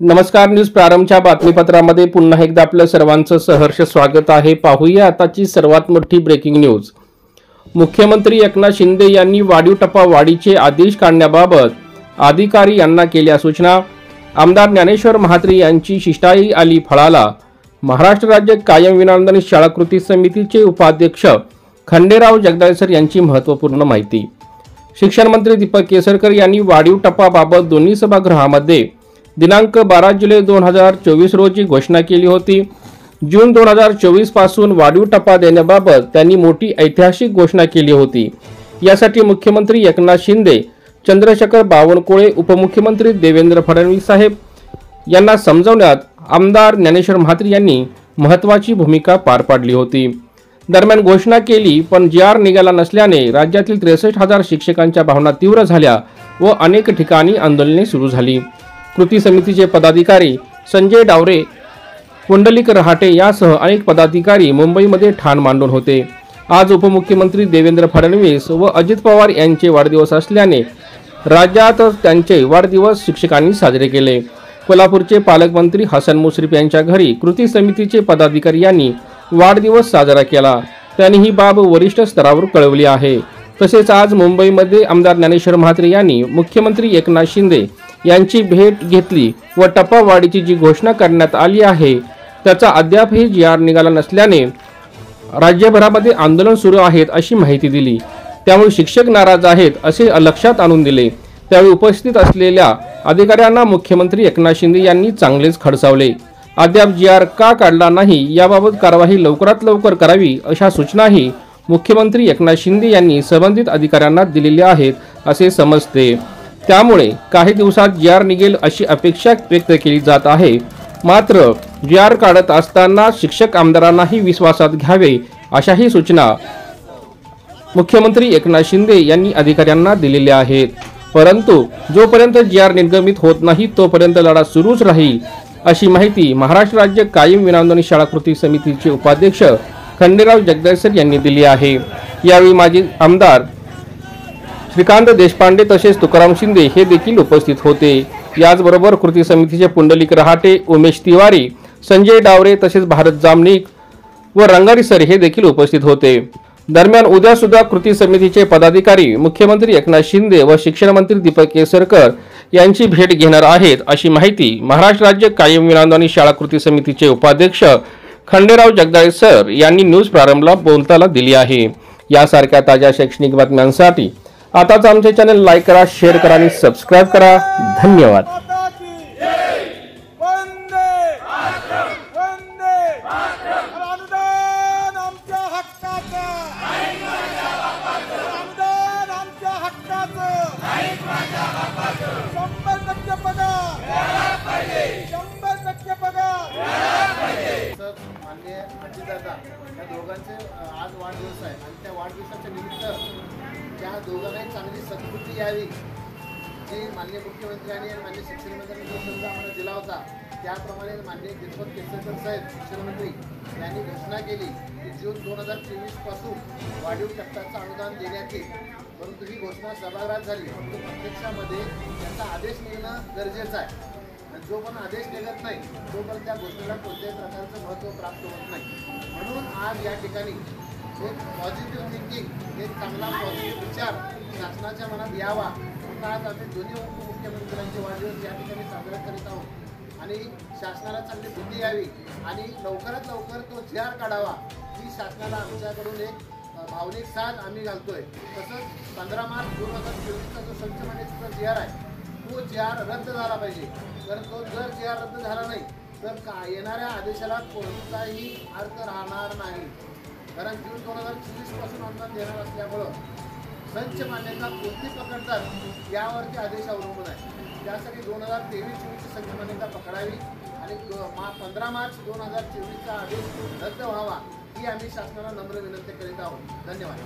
नमस्कार, न्यूज प्रारंभच्या बातमीपत्रामध्ये पुन्हा एकदा आपलं सर्वांचं सहर्ष स्वागत आहे। पाहूया आताची सर्वात मोठी ब्रेकिंग न्यूज। मुख्यमंत्री एकनाथ शिंदे यांनी वाढीव टप्पा वाढीचे आदेश काढण्याबाबत अधिकारी यांना केल्या सूचना। आमदार ज्ञानेश्वर महात्रे यांची शिष्टाई आली फळाला। महाराष्ट्र राज्य कायम विनाअनुदानित शाळा कृती समितीचे उपाध्यक्ष खंडेराव जगदाळेसर यांची महत्त्वपूर्ण माहिती। शिक्षण मंत्री दीपक केसरकर यांनी वाढीव टप्पाबाबत दोन्ही सभागृहामध्ये दिनांक 12 जुलै 2024 रोजी घोषणा केली होती। जून 2024 पासून वाढीव टप्पा देण्याबाबत त्यांनी मोठी ऐतिहासिक घोषणा केली होती। यासाठी मुख्यमंत्री एकनाथ शिंदे, चंद्रशेखर बावनकुळे, उपमुख्यमंत्री देवेंद्र फडणवीस साहेब यांना समजवण्यात आमदार ज्ञानेश्वर महात्रे यांनी महत्त्वाची भूमिका पार पाडली होती। दरम्यान घोषणा केली, पण जी.आर. निघाला नसल्याने राज्यातील 63,000 शिक्षकांच्या भावना तीव्र झाल्या व अनेक ठिकाणी आंदोलने सुरू झाली। कृती समितीचे पदाधिकारी संजय डावरे, पुंडलिक रहाटे यासह अनेक पदाधिकारी मुंबईमध्ये ठाण मांडून होते। आज उपमुख्यमंत्री देवेंद्र फडणवीस व अजित पवार यांचे वाढदिवस असल्याने राज्यात त्यांचे वाढदिवस शिक्षकांनी साजरे केले। कोल्हापूरचे पालकमंत्री हसन मुश्रीफ यांच्या घरी कृती समितीचे पदाधिकारी यांनी वाढदिवस साजरा केला। त्यांनी ही बाब वरिष्ठ स्तरावर कळवली आहे। तसेच आज मुंबईमध्ये आमदार ज्ञानेश्वर महात्रे यांनी मुख्यमंत्री एकनाथ शिंदे यांची भेट घेतली व टप्पावाढीची जी घोषणा करण्यात आली आहे त्याचा अद्यापही जी.आर. निघाला नसल्याने राज्यभरामध्ये आंदोलन सुरू आहेत अशी माहिती दिली। त्यामुळे शिक्षक नाराज आहेत असे लक्षात आणून दिले। त्यावेळी उपस्थित असलेल्या अधिकाऱ्यांना मुख्यमंत्री एकनाथ शिंदे यांनी चांगलेच खडसावले। अद्याप जी.आर. का काढला नाही याबाबत कारवाई लवकरात लवकर करावी अशा सूचनाही मुख्यमंत्री एकनाथ शिंदे यांनी संबंधित अधिकाऱ्यांना दिलेल्या आहेत असे समजते। त्यामुळे काही दिवसात जी.आर. निघेल अशी अपेक्षा व्यक्त केली जात आहे। मात्र जी.आर. काढत असताना शिक्षक आमदारांनाही विश्वासात घ्यावे अशाही सूचना मुख्यमंत्री एकनाथ शिंदे यांनी अधिकाऱ्यांना दिलेल्या आहेत। परंतु जोपर्यंत जी.आर. निर्गमित होत नाही तोपर्यंत लढा सुरूच राहील अशी माहिती महाराष्ट्र राज्य कायम विनाअनुदानित शाळा कृती समितीचे उपाध्यक्ष खंडेराव जगदाळेसर यांनी दिली आहे। यावेळी माजी आमदार श्रीकांत देशपांडे तसेच तुकाराम शिंदे हे देखील उपस्थित होते। याचबरोबर कृती समितीचे पुंडलिक रहाटे, उमेश तिवारी, संजय डावरे तसेच भारत जामनिक व रंगारी सर हे देखील उपस्थित होते। दरम्यान उद्या सुद्धा कृती समितीचे पदाधिकारी मुख्यमंत्री एकनाथ शिंदे व शिक्षण मंत्री दीपक केसरकर यांची भेट घेणार आहेत अशी माहिती महाराष्ट्र राज्य कायम विनाअनुदानित शाळा कृती समितीचे उपाध्यक्ष खंडेराव जगदाळेसर यांनी न्यूज प्रारंभला बोलताना दिली आहे। यासारख्या ताज्या शैक्षणिक बातम्यांसाठी आताच आमचे चॅनल लाईक करा, शेअर करा आणि सबस्क्राइब करा। धन्यवाद। त्या दोघांचे आज वाढदिवस आहे आणि त्या वाढदिवसाच्या निमित्त त्या दोघांनाही चांगली सद्बुद्धी यावी जी माननीय मुख्यमंत्र्यांनी आणि माननीय शिक्षण मंत्र्यांनी जो शब्द आम्हाला दिला होता त्याप्रमाणे माननीय दीपक केसरकर साहेब शिक्षण मंत्री यांनी घोषणा केली की जून 2023 पासून वाढीव टप्प्याचं अनुदान देण्यात येईल। परंतु ही घोषणा सभागृहात झाली, परंतु प्रत्यक्षामध्ये त्याचा आदेश निघणं गरजेचं आहे। जो पण आदेश निघत नाही तोपर्यंत त्या घोषणेला कोणत्याही प्रकारचं महत्त्व प्राप्त होत नाही। म्हणून आज या ठिकाणी एक पॉझिटिव्ह थिंकिंग, एक चांगला पॉझिटिव्ह विचार शासनाच्या मनात यावा म्हणून आज आम्ही दोन्ही उपमुख्यमंत्र्यांचे वाढदिवस या ठिकाणी साजरा करीत आहोत आणि शासनाला चांगली बुद्धी यावी आणि लवकरात लवकर तो जी.आर. काढावा ही शासनाला आमच्याकडून एक भावनिक साथ आम्ही घालतोय। तसंच 15 मार्च 2024चा जो संचमान्याचा जी.आर. आहे तो जी.आर. रद्द झाला पाहिजे। कारण तो जर जी.आर. रद्द झाला नाही तर येणाऱ्या आदेशाला कोणताही अर्थ राहणार नाही। कारण जून 2024 पासून अनुदान देणार असल्यामुळं संच मान्यता कोणती पकडतात यावरती आदेश अवलंबून आहे। त्यासाठी 2023-24ची संच मान्यता पकडावी आणि 15 मार्च 2024चा आदेश रद्द व्हावा ही आम्ही शासनाला नम्र विनंती करीत आहोत। धन्यवाद।